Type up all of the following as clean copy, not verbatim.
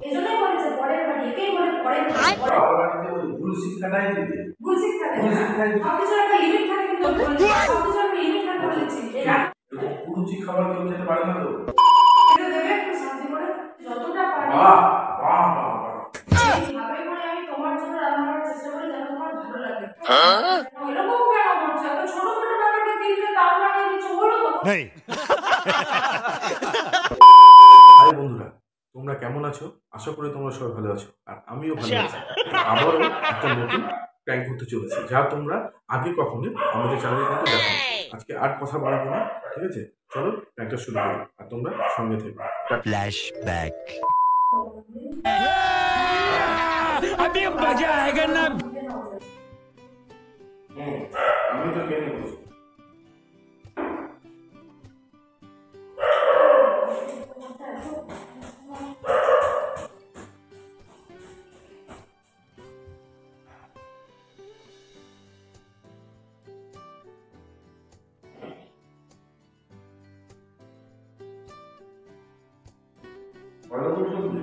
এজন্যই বলে যে পরের বাড়ি একেই বলে পরের বাড়ি বাবার বাড়িতে ওই ভুল শিক্ষাটাই দিবে। ভুল শিক্ষা দেয় ভুল না। শিক্ষাই দিবে। সবকিছুর একটা লিমিট থাকে কিন্তু সবকিছুর একটা লিমিট থাকে বলেছি। এরকম কুরুচি খাবার কেউ খেতে পারে না তো। এটা দেবে একটু শান্তি করে যতটা পারি। বাহ বাহ বাহ বাহ। এইভাবে করে আমি তোমার জন্য রান্না করার চেষ্টা করি যেন তোমার ভালো লাগে। এরকম কেন করছো? এত ছোটখাটো ব্যাপারটা দিলে দাম বানিয়ে দিচ্ছ বলো তো? नहीं হাই বন্ধুরা, তোমরা কেমন আছো? আশা করি তোমরা সবাই ভালো আছো, আর আমিও ভালো আছি। আবারও একটা নতুন প্র্যাঙ্ক করতে চলেছি, যা তোমরা আগে কখনো আমাদের চ্যানেলে কিন্তু দেখো। আজকে আর কথা বাড়াবো না, ঠিক আছে? চলো প্র্যাঙ্কটা শুরু করি, আর তোমরা সঙ্গে থেকো। फ्लैशबैक अभी मजा आएगा ना। আমি তো কেন বলছি ভালো করছো তুমি?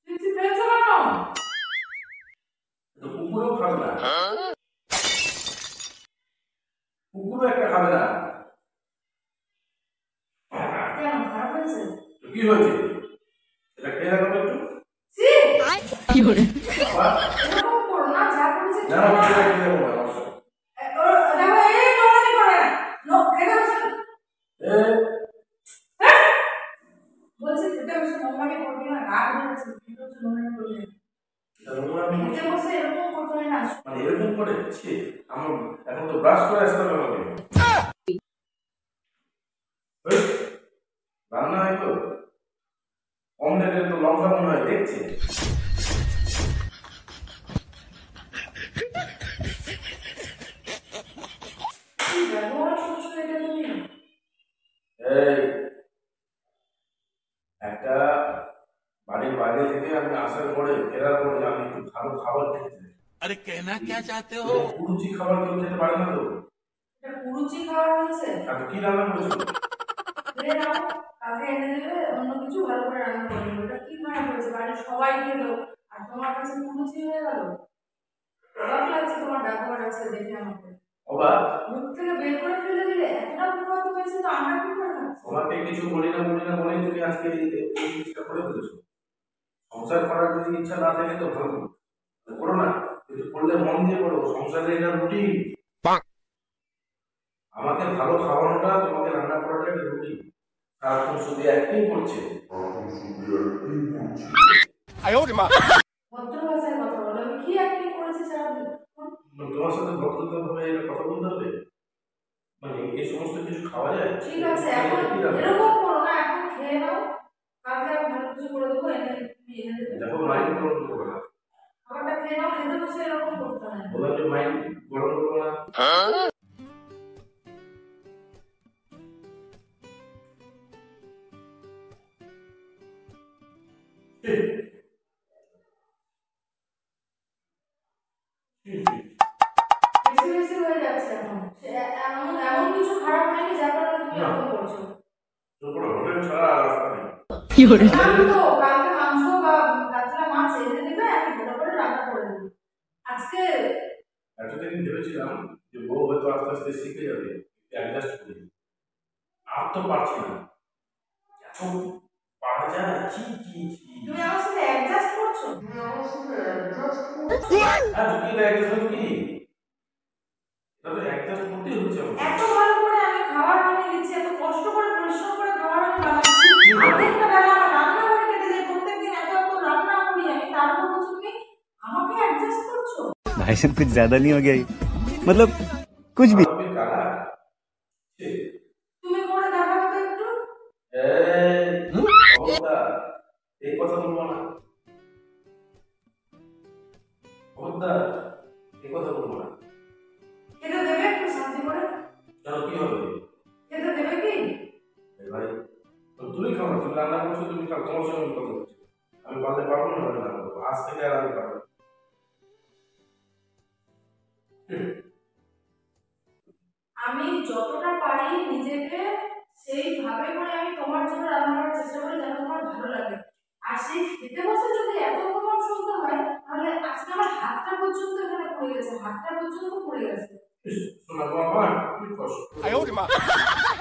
কিছু পেয়েছো কেন? তো কুকুরও খাবে না, কুকুরও একটা খাবে না। কেন খারাপ হয়েছে? তো কি হয়েছে? এটা খেয়ে দেখো তো একটু। ছি! বাবা, এরকম করো না, যা করেছি না না, খেয়ে দেখো, খেয়ে দেখো না, অবশ্যই। দেখো এই নোংরামি করে না। খেতে বসে এ, বলছি খেতে বসে নোংরামি করবি না, রাগ হয়ে যাচ্ছে। খেতে বসে নোংরামি করবি না। এটা নোংরামি খেতে করছে। বসে এরকম করতে হয় না। মানে এরকম করে ছি, আমার এখন তো ব্রাশ করে আসতে হবে আমাকে। ওই, রান্না হয় তো অমলেটের তো লঙ্কা মনে হয় দেখছে। কি ব্যবহার করছো এটা তুমি? এই, একটা বাড়ির বাইরে থেকে আমি আসার পরে ফেরার পরে আমি একটু ভালো খাবার খেতে চাই। अरे कहना क्या चाहते हो? কুরুচি খাবার কেউ খেতে পারে না তো। এটা কুরুচি খাওয়া হয়েছে? আর তো কি রান্না করেছো? খেয়ে নাও, কাকে এনে দেবে অন্য কিছু ভালো করে রান্না করে দেবো। এটা কি খারাপ হয়েছে? বাড়ির সবাই খেলো আর তোমার কাছে কুরুচি হয়ে গেল। অবাক লাগছে তোমার ব্যবহার আছে দেখে আমাকে। অবাক? মুখ থেকে বের করে ফেলে দিলে এতটা বিপদ হয়েছে তো আমরা কি করে খাচ্ছি? তোমাকে কিছু বলি না বলেই তুমি আজকে এই জিনিসটা করে ফেলেছো। সংসার করার যদি ইচ্ছা না থাকে তো ভালো করো না, কিন্তু করলে মন দিয়ে করো। সংসারে এটা রুটিন। আমাকে ভালো খাওয়ানোটা, তোমাকে রান্না করাটা একটা রুটিন। সারাক্ষণ শুধু অ্যাক্টিং করছে। ভদ্র ভাষায় কথা বলো। আমি কি অ্যাক্টিং করেছি সারাদিন? তোমার সাথে ভদ্রতাভাবে এটা কথা বলতে হবে? মানে এই সমস্ত কিছু খাওয়া যায়? ঠিক আছে, এখন কি রান্না? এরকম করো না, এখন খেয়ে নাও। কালকে আমি ভালো কিছু করে দেবো, এনে দেবে। দেখো মাইন্ড গরম করবো না। খাবারটা খেয়ে নাও, খেতে বসে এরকম করতে হয় না। বললাম যে মাইন্ড গরম করবো না। বেশি বেশি হয়ে যাচ্ছে এখন। এমন এমন কিছু খারাপ হয়নি যার কারণে তুমি এরকম করছো। তারপরে হোটেল ছাড়া আর রাস্তা নেই। আমি তো কালকে মাংস বা কাতলা মাছ এনে দেবে, আমি ভালো করে রান্না করে দেবো। আজকে এতদিন ভেবেছিলাম যে বউ হয়তো আস্তে আস্তে শিখে যাবে, অ্যাডজাস্ট করি। আর তো পারছি না, এত পারা যায় না। কি কি কি তুমি আমার সাথে অ্যাডজাস্ট করছো? হ্যাঁ, কি অ্যাডজাস্ট কি? এটা তো অ্যাডজাস্ট করতেই হচ্ছে আমাকে। এত ভালো করে আমি খাবার বানিয়ে দিচ্ছি, এত কষ্ট করে পরিশ্রম করে খাবার আমি বানাচ্ছি। অর্ধেকটা বেলা আমার রান্না করে কেটে যায়। প্রত্যেকদিন এত এত রান্না করি আমি, তারপর বলছো তুমি আমাকে অ্যাডজাস্ট করছো? भाई साहब कुछ ज्यादा नहीं हो गया ये? मतलब कुछ भी। আমি কারা? ছি, তুমি করে দেখাবো তো একটু। এই খবরদার, এই কথা বলবো না। খবরদার, এই কথা বলবো না। খেতে দেবে একটু শান্তি করে? কেন, কি হবে? খেতে দেবে কি? এই ভাই, তুমি খাও না, তুমি রান্না করছো, তুমি খাও, তোমার সঙ্গে আমি কথা বলছি। আমি পারলে পারবো না, রান্না করবো। আজ থেকে আর আমি পারবো না। আমি যতটা পারি নিজেকে সেইভাবে করে আমি তোমার জন্য রান্না করার চেষ্টা করি যেন তোমার ভালো লাগে। আর সেই খেতে বসে যদি এত অপমান শুনতে হয় তাহলে আজকে আমার হাতটা পর্যন্ত এখানে পড়ে গেছে, হাতটা পর্যন্ত পড়ে গেছে। শোনা বাবা খুবই কষ্ট।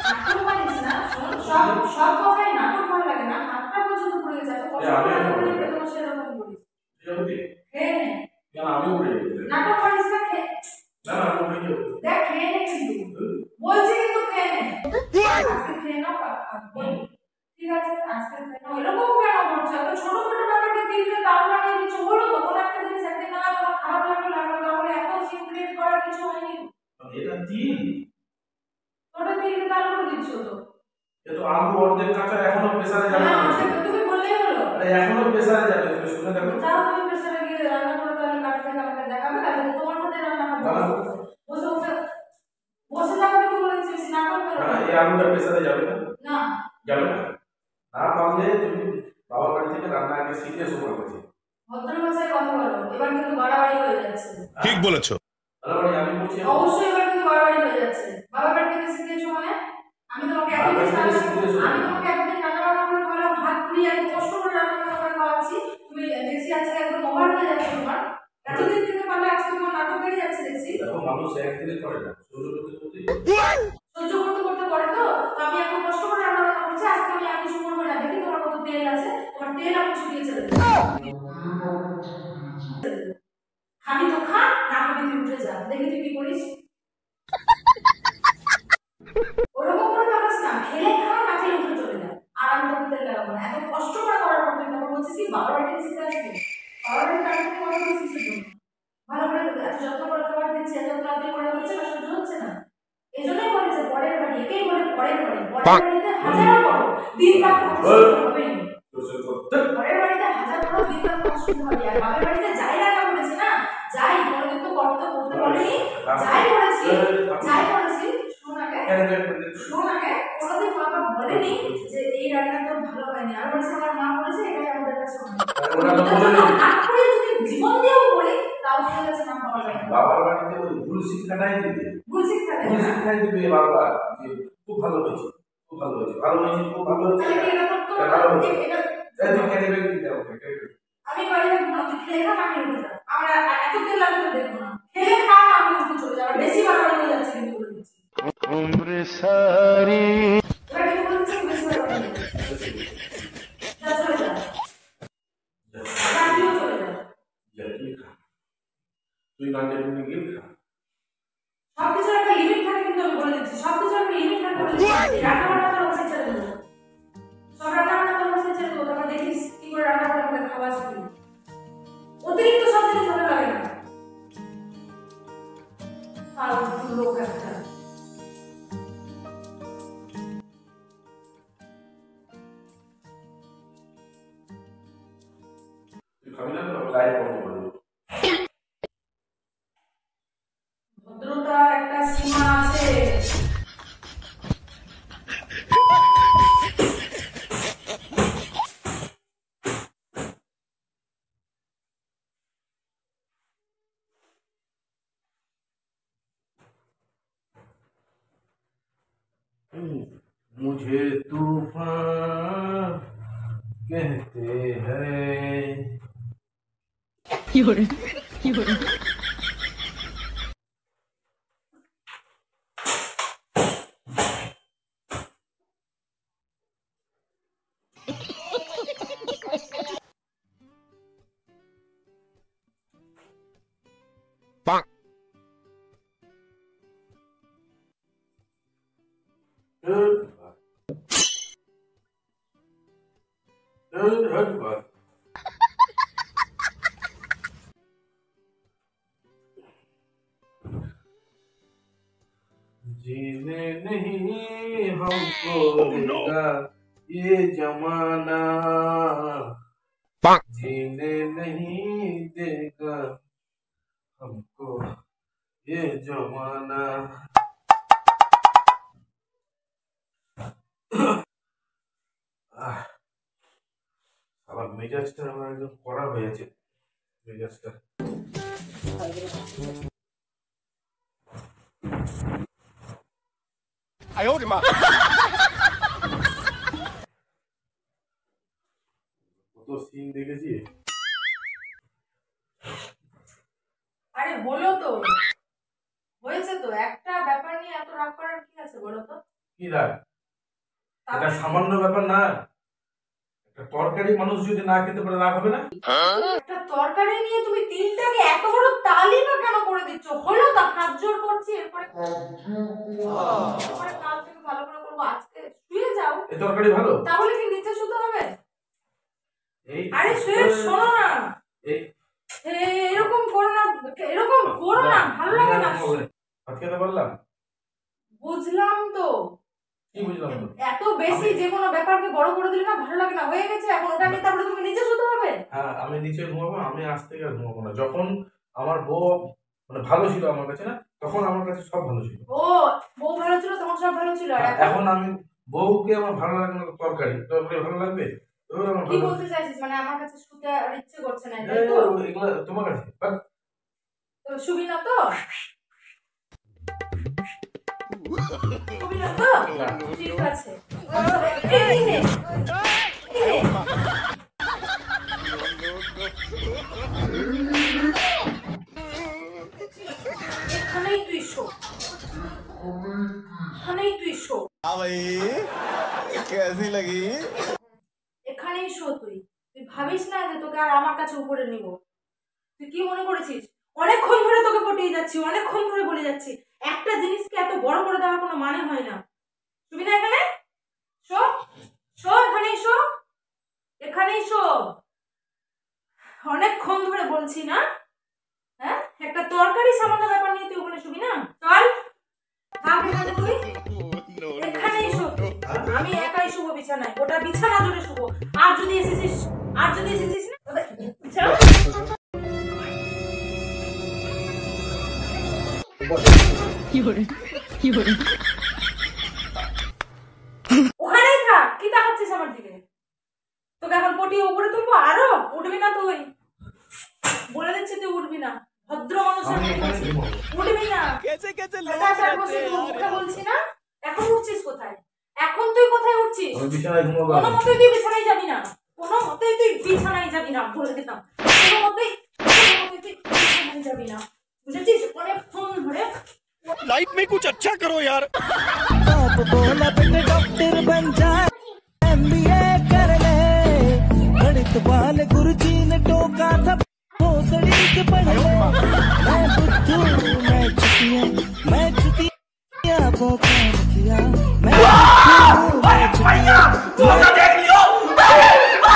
নাটক পারিস না, শোন, সব সব কথাই নাটক ভালো লাগে না, হাতটা পর্যন্ত পড়ে গেছে, এত কষ্ট আমি করে এখন করে খেতে বসে এরকম করিস। খেয়ে নে, কেন আমি উঠে যাবো? নাটক পারিস না, খেয়ে না না আমি উঠে যাবো। দেখ, খেয়ে নে কিন্তু বলছি, কিন্তু খেয়ে নে, আজকে খেয়ে নাও। ঠিক আছে, আজকে খেয়ে নাও। এরকম কেন করছো? এত ছোট ছোট ব্যাপারকে দিনকে দাম লাগিয়ে দিচ্ছ। বলো তো কোনো একটা জিনিস একদিন না তোমার খারাপ লাগলো লাগলো, তাহলে এত সিক্রেট করার কিছু হয়নি। এটা তিল, ওটা দিনকে দাম করে দিচ্ছ তো। এ তো আলু অর্ধেক কাঁচা, এখনো প্রেসারে যাবে না। হ্যাঁ, সেটা তুমি বললেই হলো। আরে এখনো প্রেসারে যাবে, তুমি শুনে দেখো। যাও তুমি প্রেসারে গিয়ে রান্না করে তাহলে কাঠ থেকে আমাকে দেখাবে, তাহলে তোমার হাতে রান্না করবো। বসে বসে বসে যাবো কিন্তু বলে দিচ্ছি, নাটক করো হ্যাঁ, এই আলুটা প্রেসারে যাবে না। না। যাবে না, না পারলে তুমি বাবার বাড়ি থেকে রান্না আগে শিখে সময় করছি। ভদ্র ভাষায় কথা বলো, এবার কিন্তু বাড়াবাড়ি হয়ে যাচ্ছে। ঠিক বলেছো। বাড়ি আমি বলছি অবশ্যই এবার কিন্তু বাড়াবাড়ি হয়ে যাচ্ছে। বাবার বাড়ি থেকে শিখেছো মানে? আমি তোমাকে এতদিন রান্না বান্না করে খাওয়ালাম, হাত পুড়িয়ে এত কষ্ট করে রান্না বান্না করে খাওয়াচ্ছি, তুমি দেখছি আজকে একদম ওভার হয়ে যাচ্ছে তোমার। এতদিন থেকে পারলে আজকে তোমার নাটক বেড়ে যাচ্ছে দেখছি। দেখো মানুষ একদিনে করে না, সহ্য করতে করতে সহ্য করতে করতে করে তো। তো আমি এত কষ্ট করে রান্না বান্না করছি, আজকে আমি আর কিছু করবো না। দেখি তোমার কত তেল আছে, তোমার তেল আমি ছুটিয়ে ছেড়ে দেবো। খাবি তো খা, না খাবি তুই উঠে যা, দেখি তুই কি করিস। ওরকম করে থাকাস না, খেলে খা, না খেলে উঠে চলে যা। আর আমি তোকে তেল লাগাবো না। এত কষ্ট করে করার পর তুই তখন বলছিস কি বাবার বাড়ি থেকে শিখে আসবি? বাবার বাড়ির বাড়ি থেকে কথা বলছিস শুধু। ভালো করে এত যত্ন করে খাবার দিচ্ছে, এত ক্লান্তি করে হচ্ছে না, সহ্য হচ্ছে না। এই জন্যই বলে যে পরের বাড়ি, একেই বলে পরের বাড়ি। পরের বাড়িতে হাজারো করো, দিন রাত কথা শুনতে হবেই। পরের বাড়িতে হাজার করো, দিন রাত কথা শুনতে হবে। আর বাবার বাড়িতে যাই রান্না করেছে না, যাই কোনোদিন তো করতে করতে বলেনি, যাই করেছি, যাই করেছি, শোন আগে, কোনোদিন বাবা বলেনি যে এই রান্না তো ভালো হয়নি। আর বলছে আমার মা বলেছে এটাই আমাদের কাছে হাত করে যদি জীবন দিয়েও করি তাও ঠিক আছে, না পাওয়া যায় না। বাবার বাড়িতে ওই ভুল শিক্ষাটাই দিবে, ভুল শিক্ষা দেয় ভুল না। শিক্ষাই দিবে বারবার যে খুব ভালো হয়েছে, খুব ভালো হয়েছে, ভালো হয়েছে, খুব ভালো হয়েছে। তাহলে কি এটা করতে ভালো হবে? হয়েছে। এটা এই তো কেটে বের করে দাও, কেটে বের। আমি বাইরে না, তুই খেলে খা, না খেলে উঠে যা। আমরা এত তেল লাগবে দেখবো না, খেলে খা, না আমি উঠে চলে যাবো। বেশি বাড়াবাড়ি হয়ে যাচ্ছে কিন্তু বলে দিচ্ছি। এবার কি বলে দিচ্ছি, বেশি বাড়াবাড়ি হয়ে যাচ্ছে। যা চলে যা, তুইও চলে যা। যা তুই খা, তুই গান দেখবি গিয়ে খা। সবকিছুর একটা লিমিট থাকে কিন্তু, আমি বলে দিচ্ছি সবকিছুর একটা লিমিট থাকে বলে দিচ্ছি। রান্না বান্না তোর কাছে ছেড়ে দেবো, সব রান্না বান্না তোর কাছে ছেড়ে দেবো। তারপর দেখিস কি করে রান্না করে আমাকে খাওয়াস তুই। অতিরিক্ত সব জিনিস ভালো লাগে না। ফালতু লোক একটা। তুই খাবি না তো লাইভ বন্ধ করে দেবো। ভদ্রতার একটা সীমা আছে। मुझे तूफान कहते हैं। जीने नहीं हमको देगा ये जमाना, जीने नहीं देगा हमको ये जमाना। আমার মেজাজটা আমার একদম কড়া হয়ে আছে। মেজাজটা। কত সিন দেখেছি। আরে হলো তো, হয়েছে তো, একটা ব্যাপার নিয়ে এত রাগ করার কি আছে বলো তো? কি রাগ? এটা তারপরে সামান্য ব্যাপার না। একটা তরকারি মানুষ যদি না খেতে পারে রাগ হবে না? একটা তরকারি নিয়ে তুমি তিলটাকে এত বড় তালি না কেন করে দিচ্ছ? হলো তা হাত জোর করছি, এরপরে কাল থেকে ভালো করে করবো, আজকে শুয়ে যাও। এই তরকারি ভালো? তাহলে কি নিচে শুতে হবে? এই আরে শুয়ে শোনো না, এই এরকম করো না, এরকম করো না, ভালো লাগে না। ভাত খেতে পারলাম? বুঝলাম তো, কি বুঝলাম তো? এত বেশি যে কোনো ব্যাপারকে বড় করে দিলে না ভালো লাগে না, হয়ে গেছে এখন ওটা নিয়ে তারপরে তুমি নিচে শুতে হবে। হ্যাঁ, আমি নিচে ঘুমাবো। আমি আজ থেকে আর ঘুমাবো না। যখন আমার বউ মানে ভালো ছিল আমার কাছে না, তখন আমার কাছে সব ভালো ছিল। ও, বউ ভালো ছিল তখন সব ভালো ছিল, আর এখন আমি বউকে আমার ভালো লাগে না, তরকারি তরকারি ভালো লাগবে? এবার আমার কি ভালো বলতে চাইছিস? মানে আমার কাছে শুতে আর ইচ্ছে করছে না, লাগবে। তাই তো? এগুলো তোমার কাছে তো শুবি না তো? শুবি না তো? ঠিক আছে, এই নে, এই নে। এখানেই তুই শো, এখানেই তুই শো, भाई कैसी लगी? এখানেই শো। তুই তুই ভাবিস না যে তোকে আর আমার কাছে উপরে নিব। তুই কি মনে করেছিস অনেকক্ষণ ধরে তোকে পটিয়ে যাচ্ছি, অনেকক্ষণ ধরে বলে যাচ্ছি, একটা জিনিসকে এত বড় করে দেওয়ার কোনো মানে হয় না। শুবি না এখানে? শো, শো, এখানেই শো, এখানেই শো। অনেকক্ষণ ধরে বলছি না? হ্যাঁ, একটা তরকারি সামান্য ব্যাপার নিয়ে তুই ওখানে শুবি না? চল থাক এখানে, তুই এখানেই শো। আমি একাই শুবো বিছানায়, গোটা বিছানা জুড়ে শুবো। আর যদি এসেছিস না তবে চল। ওখানেই থাক, কি তাকাচ্ছিস আমার দিকে? তোকে এখন পটিয়ে উপরে তুলবো, আরো উঠবি না তুই, বলে দিচ্ছি তুই উঠবি না। ভদ্র মানুষের আমি মতো এখানে বলছি, ঘুমাবো। উঠবি না। कैसे कैसे लोग কথা रहते বসে हैं তুই यार মুখে বলছি না, এখন উঠছিস কোথায়? এখন তুই কোথায় উঠছিস? আমি বিছানায় ঘুমাবো। কোনো মতেই তুই বিছানায় যাবি না, কোনো মতেই তুই বিছানায় যাবি না, বলে দিতাম। কোনো মতেই তুই বিছানায় যাবি না, বুঝেছিস? অনেকক্ষণ ধরে लाइफ में कुछ अच्छा करो यार। बाप बोला बेटे डॉक्टर बन जा, MBA कर ले। गणित वाले गुरुजी ने टोका था, भोसड़ी के पढ़ ले। मैं बुद्धू, मैं चुतिया को काम किया। मैं बुद्धू, मैं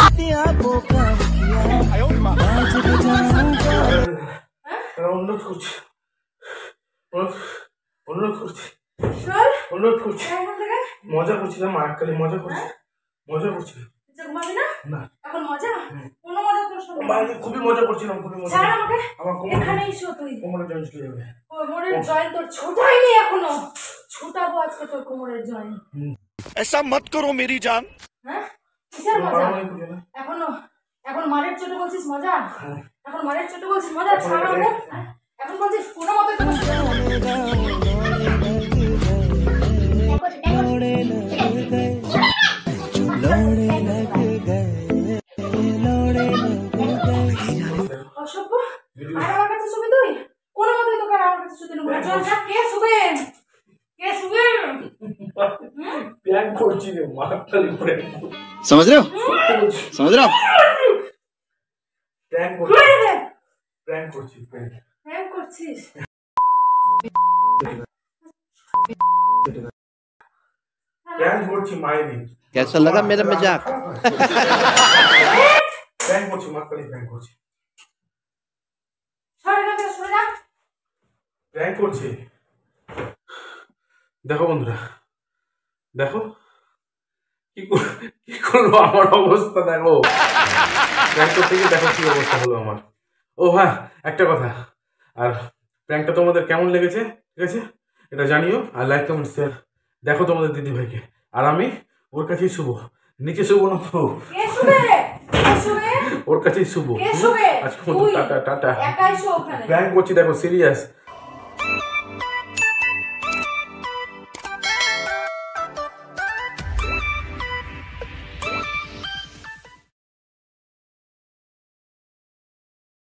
चुतिया को काम किया। आज भी जाऊंगा। অনুরোধ করছি, অনুরোধ করছি, চল অনুরোধ করছি। এখন থেকে মজা করছিলাম, আজকাল মজা করছি, মজা করছি তুই ঘুমাবি না? না। এখন মজা? কোনো মজা তোর সঙ্গে না। আমি খুবই মজা করছিলাম, খুবই মজা। ছাড় আমাকে, আমার এখানেই শো তুই। কোমরে জয়েন্ট চলে যাবে। কোমরের জয়েন্ট তোর ছোটাইনি এখনো, ছোটাবো আজকে তোর কোমরের জয়েন্ট। ऐसा मत करो मेरी जान। হ্যাঁ, কিসের তোমার মজা? মারামারি করবে না? এখন মারের চোটে বলছিস মজা? হ্যাঁ। এখন মারের চোটে বলছিস মজা? ছাড় আমাকে। হ্যাঁ? এখন বলছিস কোনো মতে তোর लोड़े लग गए, लोड़े लग गए, लोड़े लग गए। অসভ্য। আর আমার কাছে শুবি তুই? কোনো মতেই তোকে আর আমার কাছে শুতে নেবো না। চল যা, কে শুবে? কে শুবে? প্যাক করছি রে, মাথাটালি করে समझ रहे हो समझ रहे हो आप? প্যাক করছি, শুয়ে দে। প্যাক করছি, প্যাক। হ্যাঁ করছিস? প্যাক করছি মাইরি। कैसा लगा मेरा मजाक? প্যাক করছি, মাথাটালি প্যাক করছি, সর এখান থেকে, সরে যা। প্যাক করছি। দেখো বন্ধুরা, দেখো কি করলো আমার অবস্থা, দেখো প্র্যাঙ্ক করতে গিয়ে দেখো কি অবস্থা হলো আমার। ও হ্যাঁ, একটা কথা, আর প্র্যাঙ্কটা তোমাদের কেমন লেগেছে ঠিক আছে এটা জানিও, আর লাইক কমেন্ট শেয়ার। দেখো তোমাদের দিদি ভাইকে, আর আমি ওর কাছেই শুবো, নিচে শুবো না তো, কে শুবে? কে শুবে? ওর কাছেই শুভ। কে শোবে? আজকে মতো তুই টাটা টাটা। একাই শো ওখানে। প্র্যাঙ্ক করছি দেখো, সিরিয়াস।